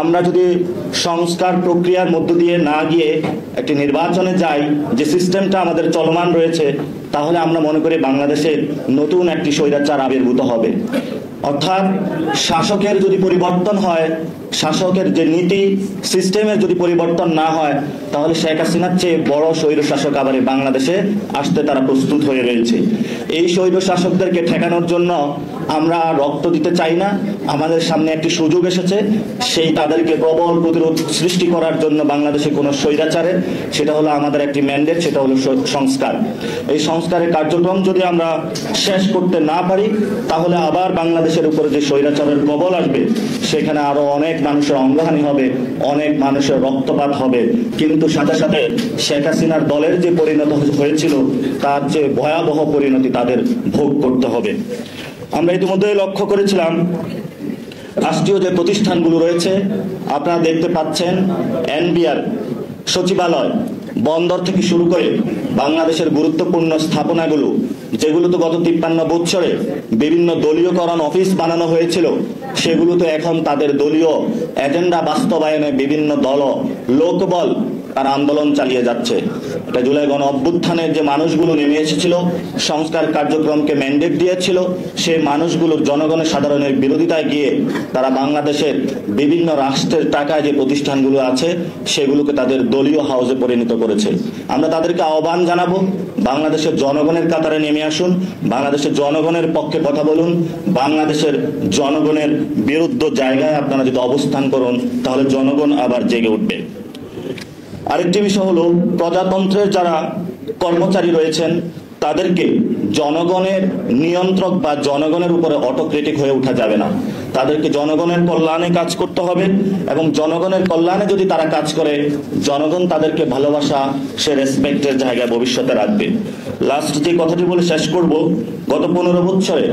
আমরা যদি সংস্কার প্রক্রিয়ার মধ্য দিয়ে না গিয়ে একটি নির্বাচনে যাই, যে সিস্টেমটা আমাদের চলমান রয়েছে, তাহলে আমরা মনে করি বাংলাদেশে নতুন একটি স্বৈরাচার আবির্ভূত হবে। অর্থাৎ শাসকের যদি পরিবর্তন হয়, শাসকের যে নীতি সিস্টেমের যদি পরিবর্তন না হয়, তাহলে শেখ হাসিনার চেয়ে বড় স্বৈর শাসক আবার বাংলাদেশে আসতে তারা প্রস্তুত হয়ে রয়েছে। এই স্বৈর শাসকদেরকে ঠেকানোর জন্য আমরা রক্ত দিতে চাই না। আমাদের সামনে একটি সুযোগ এসেছে, সেই তাদেরকে প্রবল প্রতিরোধ সৃষ্টি করার জন্য বাংলাদেশে কোনো স্বৈরাচারের, সেটা হলো আমাদের একটি ম্যান্ডেট, সেটা হলো সংস্কার। এই সংস্কারের কার্যক্রম যদি আমরা শেষ করতে না পারি, তাহলে আবার বাংলাদেশের উপরে যে স্বৈরাচারের কবল আসবে, সেখানে আরো অনেক মানুষের অঙ্গহানি হবে, অনেক মানুষের রক্তপাত হবে। কিন্তু সাথে সাথে শেখ হাসিনার দলের যে পরিণত হয়েছিল, তার যে ভয়াবহ পরিণতি তাদের ভোগ করতে হবে। আমরা ইতিমধ্যে লক্ষ্য করেছিলাম রাষ্ট্রীয় যে প্রতিষ্ঠানগুলো রয়েছে, আপনারা দেখতে পাচ্ছেন এনবিআর, সচিবালয়, বন্দর থেকে শুরু করে বাংলাদেশের গুরুত্বপূর্ণ স্থাপনাগুলো, যেগুলো তো গত 53 বছরে বিভিন্ন দলীয়করণ অফিস বানানো হয়েছিল, সেগুলো তো এখন তাদের দলীয় এজেন্ডা বাস্তবায়নে বিভিন্ন দল লোকবল তার আন্দোলন চালিয়ে যাচ্ছে। এটা জুলাই গণ অভ্যুত্থানের যে মানুষগুলো নেমে এসেছিল, সংস্কার কার্যক্রমকে ম্যান্ডেট দিয়েছিল, সেই মানুষগুলোর জনগণের সাধারণের বিরোধিতায় গিয়ে তারা বাংলাদেশের বিভিন্ন রাষ্ট্রের টাকায় যে প্রতিষ্ঠানগুলো আছে, সেগুলোকে তাদের দলীয় হাউসে পরিণত করেছে। আমরা তাদেরকে আহ্বান জানাবো, বাংলাদেশের জনগণের কাতারে নেমে আসুন, বাংলাদেশের জনগণের পক্ষে কথা বলুন। বাংলাদেশের জনগণের বিরুদ্ধ জায়গায় আপনারা যদি অবস্থান করুন, তাহলে জনগণ আবার জেগে উঠবে। আরেকটি বিষয় হলো, প্রজাতন্ত্রের যারা কর্মচারী রয়েছেন, তাদেরকে জনগণের নিয়ন্ত্রক বা জনগণের উপরে অটোক্রেটিক হয়ে ওঠা যাবে না। তাদেরকে জনগণের কল্যাণে কাজ করতে হবে, এবং জনগণের কল্যাণে যদি তারা কাজ করে, জনগণ তাদেরকে ভালোবাসা, সে রেসপেক্টের জায়গায় ভবিষ্যতে রাখবে। লাস্ট যে কথাটি বলে শেষ করব, গত 15 বছরে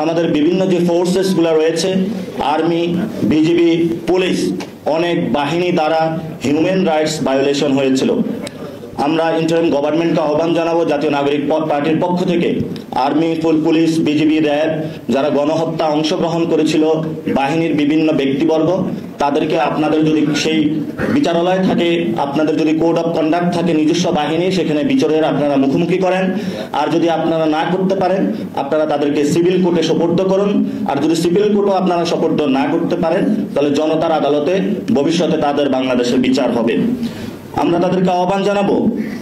আমাদের বিভিন্ন যে ফোর্সেসগুলো রয়েছে, আর্মি, বিজিবি, পুলিশ, অনেক বাহিনী দ্বারা হিউম্যান রাইটস ভায়োলেশন হয়েছিল। আমরা ইন্টারিম গভর্নমেন্টকে আহ্বান জানাবো, জাতীয় নাগরিক পার্টির পক্ষ থেকে আর্মি, পুলিশ, বিজিবি, র্যাব যারা গণহত্যা অংশগ্রহণ করেছিল, বাহিনীর বিভিন্ন ব্যক্তিবর্গ, তাদেরকে আপনাদের যদি সেই বিচারালয় থাকে, আপনাদের যদি কোড অফ কন্ডাক্ট থাকে নিজস্ব বাহিনী, সেখানে বিচারের আপনারা মুখোমুখি করেন। আর যদি আপনারা না করতে পারেন, আপনারা তাদেরকে সিভিল কোর্টে সোপর্দ করুন। আর যদি সিভিল কোর্টও আপনারা সোপর্দ না করতে পারেন, তাহলে জনতার আদালতে ভবিষ্যতে তাদের বাংলাদেশের বিচার হবে। আমরা তাদেরকে আহ্বান জানাবো।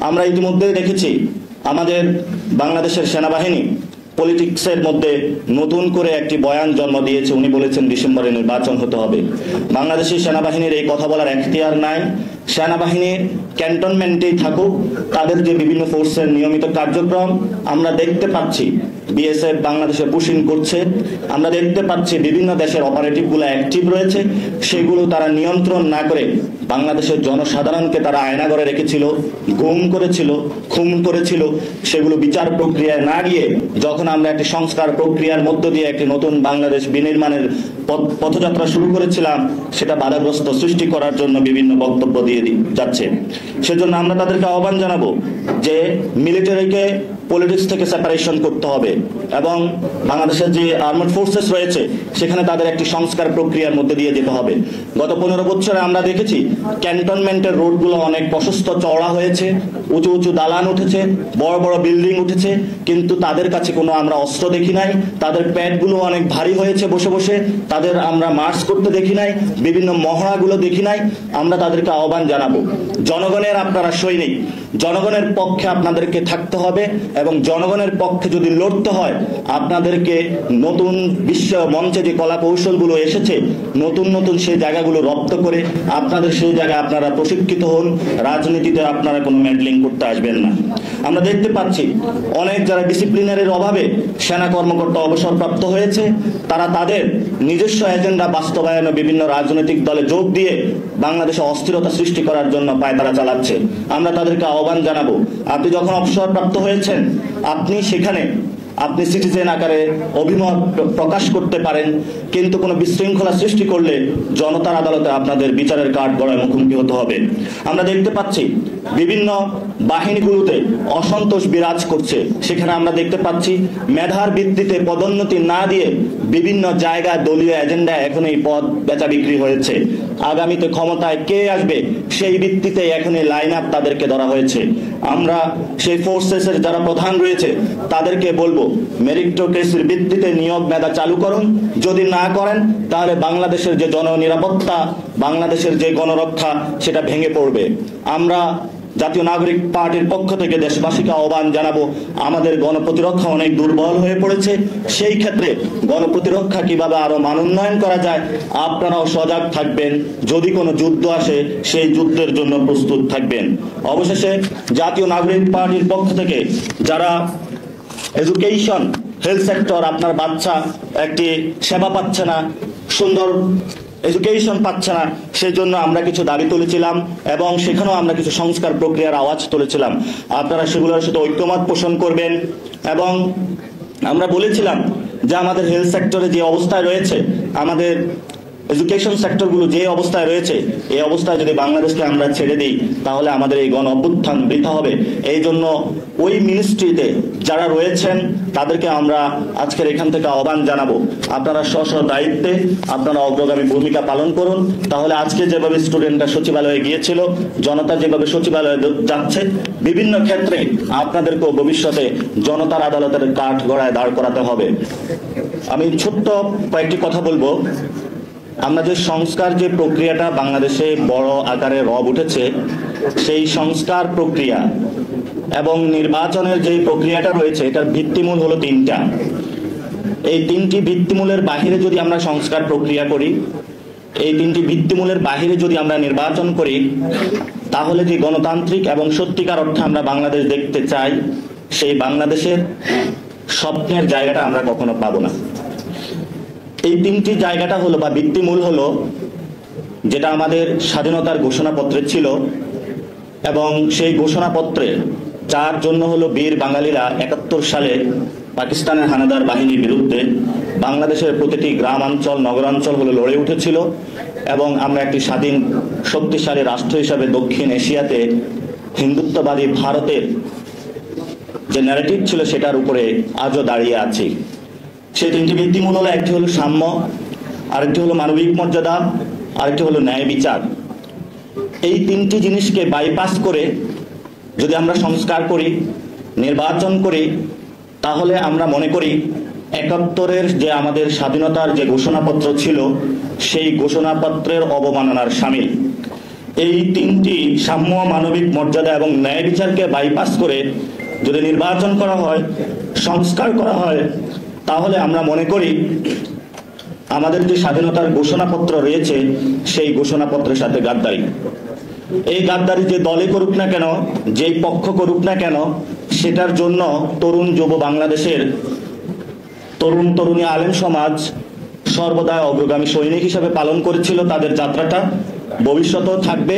আমরা ইতিমধ্যেই দেখেছি আমাদের বাংলাদেশের সেনাবাহিনী পলিটিক্সের মধ্যে নতুন করে একটি বয়ান জন্ম দিয়েছে। উনি বলেছেন ডিসেম্বরে নির্বাচন হতে হবে। বাংলাদেশের সেনাবাহিনীর এই কথা বলার এখতিয়ার নাই। সেনাবাহিনীর ক্যান্টনমেন্টেই থাকুক, তাদের যে বিভিন্ন ফোর্সের নিয়মিত কার্যক্রম আমরা দেখতে পাচ্ছি, বিএসএফ বাংলাদেশে পুশিং করছে, আমরা দেখতে পাচ্ছি বিভিন্ন দেশের অপারেটিভগুলো অ্যাক্টিভ রয়েছে, সেগুলো তারা নিয়ন্ত্রণ না করে বাংলাদেশের জনসাধারণকে তারা আয়নাঘরে রেখেছিল, গুম করেছিল, খুন করেছিল। সেগুলো বিচার প্রক্রিয়ায় না গিয়ে যখন আমরা একটি সংস্কার প্রক্রিয়ার মধ্য দিয়ে একটি নতুন বাংলাদেশ বিনির্মাণের পথযাত্রা শুরু করেছিলাম, সেটা বাধাগ্রস্ত সৃষ্টি করার জন্য বিভিন্ন বক্তব্য দিয়ে যাচ্ছে। সেজন্য আমরা তাদেরকে আহ্বান জানাবো যে মিলিটারিকে পলিটিক্স থেকে সেপারেশন করতে হবে, এবং বাংলাদেশের যে আর্মড ফোর্সেস রয়েছে সেখানে তাদের একটি সংস্কার প্রক্রিয়ার মধ্যে দিয়ে যেতে হবে। গত 15 বছরে আমরা দেখেছি ক্যান্টনমেন্টের রোডগুলো অনেক প্রশস্ত চওড়া হয়েছে, উঁচু উঁচু দালান উঠেছে, বড় বড় বিল্ডিং উঠেছে, কিন্তু তাদের কাছে কোনো আমরা অস্ত্র দেখি নাই। তাদের প্যাডগুলো অনেক ভারী হয়েছে বসে বসে, তাদের আমরা মার্চ করতে দেখি নাই, বিভিন্ন মহড়াগুলো দেখি নাই। আমরা তাদেরকে আহ্বান জানাবো, জনগণের আপনারা সৈনিক, জনগণের পক্ষে আপনাদেরকে থাকতে হবে, এবং জনগণের পক্ষে যদি লড়তে হয় আপনাদেরকে নতুন বিশ্ব মঞ্চে যে কলা কৌশলগুলো এসেছে, নতুন নতুন সেই জায়গাগুলো রপ্ত করে আপনাদের সেই জায়গায় আপনারা প্রশিক্ষিত হন। রাজনীতিতে আপনারা কোনো মেডলিং করতে আসবেন না। আমরা দেখতে পাচ্ছি অনেক যারা ডিসিপ্লিনারির অভাবে সেনা কর্মকর্তা অবসরপ্রাপ্ত হয়েছে, তারা তাদের নিজস্ব এজেন্ডা বাস্তবায়নে বিভিন্ন রাজনৈতিক দলে যোগ দিয়ে বাংলাদেশে অস্থিরতা সৃষ্টি করার জন্য পায়তারা চালাচ্ছে। আমরা তাদেরকে আহ্বান জানাবো, আপনি যখন অবসরপ্রাপ্ত হয়েছেন, আপনি সেখানে আপনি সিটিজেন আকারে অভিমত প্রকাশ করতে পারেন, কিন্তু কোনো বিশৃঙ্খলা সৃষ্টি করলে জনতার আদালতে আপনাদের বিচারের কাঠগড়ায় মুখোমুখি হতে হবে। আমরা দেখতে পাচ্ছি বিভিন্ন বাহিনীগুলোতে অসন্তোষ বিরাজ করছে, সেখানে আমরা দেখতে পাচ্ছি মেধার ভিত্তিতে পদোন্নতি না দিয়ে বিভিন্ন জায়গায় দলীয় এজেন্ডা এখন এই পদ বেচা বিক্রি হয়েছে। আগামীতে ক্ষমতায় কে আসবে সেই ভিত্তিতে এখানে লাইন আপ তাদেরকে ধরা হয়েছে। আমরা সেই ফোর্সেসের যারা প্রধান রয়েছে তাদেরকে বলবো মেরিটোক্রেসির ভিত্তিতে নিয়োগ মেধা চালু করুন। যদি না করেন তাহলে বাংলাদেশের যে জননিরাপত্তা, বাংলাদেশের যে গণরক্ষা সেটা ভেঙে পড়বে। আমরা জাতীয় নাগরিক পার্টির পক্ষ থেকে দেশবাসীকে আহ্বান জানাবো, আমাদের গণপ্রতিরক্ষা অনেক দুর্বল হয়ে পড়েছে। সেই ক্ষেত্রে গণপ্রতিরক্ষা কিভাবে আরো মানোন্নয়ন করা যায় আপনারাও সজাগ থাকবেন। যদি কোনো যুদ্ধ আসে সেই যুদ্ধের জন্য প্রস্তুত থাকবেন। অবশেষে জাতীয় নাগরিক পার্টির পক্ষ থেকে যারা এডুকেশন, হেলথ সেক্টর, আপনার বাচ্চা একটি সেবা পাচ্ছে না, সুন্দর এডুকেশন পাচ্ছে না, সেই জন্য আমরা কিছু দাবি তুলেছিলাম এবং সেখানেও আমরা কিছু সংস্কার প্রক্রিয়ার আওয়াজ তুলেছিলাম। আপনারা সেগুলোর সাথে ঐক্যমত পোষণ করবেন। এবং আমরা বলেছিলাম যে আমাদের হেলথ সেক্টরে যে অবস্থায় রয়েছে, আমাদের এডুকেশন সেক্টরগুলো যে অবস্থায় রয়েছে, এই অবস্থায় যদি বাংলাদেশকে আমরা ছেড়ে দিই তাহলে আমাদের এই গণ অভ্যুত্থান বৃথা হবে। এই জন্য ওই মিনিস্ট্রিতে যারা রয়েছেন তাদেরকে আমরা আজকের এখান থেকে আহ্বান জানাবো, আপনারা স্ব স্ব দায়িত্বে আপনারা অগ্রগামী ভূমিকা পালন করুন। তাহলে আজকে যেভাবে স্টুডেন্টরা সচিবালয়ে গিয়েছিল, জনতা যেভাবে সচিবালয়ে যাচ্ছে, বিভিন্ন ক্ষেত্রে আপনাদেরকেও ভবিষ্যতে জনতার আদালতের কাঠ গড়ায় দাঁড় করাতে হবে। আমি ছোট্ট কয়েকটি কথা বলবো। আমরা যে সংস্কার যে প্রক্রিয়াটা বাংলাদেশে বড় আকারে রব উঠেছে, সেই সংস্কার প্রক্রিয়া এবং নির্বাচনের যে প্রক্রিয়াটা রয়েছে এটার ভিত্তিমূল হলো তিনটা। এই তিনটি ভিত্তিমূলের বাহিরে যদি আমরা সংস্কার প্রক্রিয়া করি, এই তিনটি ভিত্তিমূলের বাহিরে যদি আমরা নির্বাচন করি, তাহলে যে গণতান্ত্রিক এবং সত্যিকার অর্থে আমরা বাংলাদেশ দেখতে চাই সেই বাংলাদেশের স্বপ্নের জায়গাটা আমরা কখনো পাবো না। এই তিনটি জায়গাটা হলো বা ভিত্তিমূল হলো যেটা আমাদের স্বাধীনতার ঘোষণাপত্রে ছিল, এবং সেই ঘোষণাপত্রে যার জন্য হলো বীর বাঙালিরা ৭১ সালে পাকিস্তানের হানাদার বাহিনীর বিরুদ্ধে বাংলাদেশের প্রতিটি গ্রামাঞ্চল, নগরাঞ্চল হলো লড়ে উঠেছিল, এবং আমরা একটি স্বাধীন শক্তিশালী রাষ্ট্র হিসাবে দক্ষিণ এশিয়াতে হিন্দুত্ববাদী ভারতের যে ন্যারেটিভ ছিল সেটার উপরে আজও দাঁড়িয়ে আছি। সেই তিনটি ভিত্তিমূল হলো, একটি হলো সাম্য, আরেকটি হলো মানবিক মর্যাদা, আরেকটি হলো ন্যায় বিচার। এই তিনটি জিনিসকে বাইপাস করে যদি আমরা সংস্কার করি, নির্বাচন করি, তাহলে আমরা মনে করি ৭১-এর যে আমাদের স্বাধীনতার যে ঘোষণাপত্র ছিল সেই ঘোষণাপত্রের অবমাননার শামিল। এই তিনটি সাম্য, মানবিক মর্যাদা এবং ন্যায় বিচারকে বাইপাস করে যদি নির্বাচন করা হয়, সংস্কার করা হয়, তাহলে আমরা মনে করি আমাদের যে স্বাধীনতার ঘোষণাপত্র রয়েছে সেই ঘোষণাপত্রের সাথে গাদ্দারি। এই গাদ্দারি যে দলে করুক না কেন, যেই পক্ষ করুক না কেন, সেটার জন্য তরুণ যুব বাংলাদেশের তরুণ তরুণী আলেম সমাজ সর্বদা অগ্রগামী সৈনিক হিসাবে পালন করেছিল তাদের যাত্রাটা, ভবিষ্যতেও থাকবে।